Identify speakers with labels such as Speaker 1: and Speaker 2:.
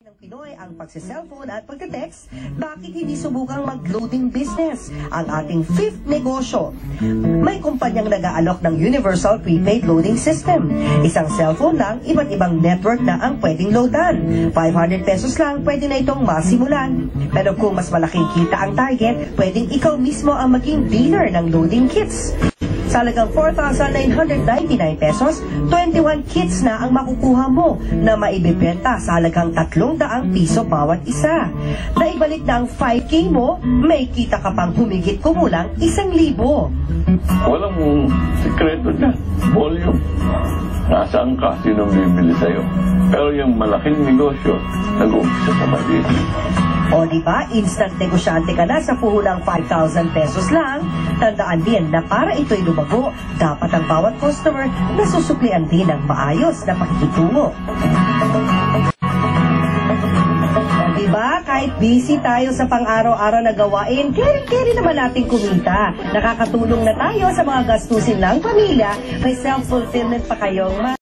Speaker 1: ng Pinoy ang pagse-cellphone at pagte-text, bakit hindi subukang mag-loading business ang ating fifth negosyo? May kumpanyang nag-aalok ng Universal Prepaid Loading System. Isang cellphone lang, iba't ibang network na ang pwedeng loadan. 500 pesos lang, pwede na itong masimulan. Pero kung mas malaking kita ang target, pwedeng ikaw mismo ang maging dealer ng loading kits. Sa halagang 4,999 pesos, 21 kits na ang makukuha mo na maibibenta sa halagang 300 piso bawat isa. Naibalik na ang 5K mo, may kita ka pang humigit kumulang 1,000.
Speaker 2: Walang sikreto dyan. Volume. Nasaan ka? Sinong bibili sa'yo? Pero yung malaking negosyo, nag-uumpisa sa maliit.
Speaker 1: O diba, instant negosyante ka na sa puhulang 5,000 pesos lang. Tandaan din na para ito'y lumago, dapat ang bawat customer nasusuklian din ng maayos na pakikitungo. Diba, kahit busy tayo sa pang-araw-araw na gawain, carry naman natin kumita. Nakakatulong na tayo sa mga gastusin ng pamilya, may self-fulfillment pa kayong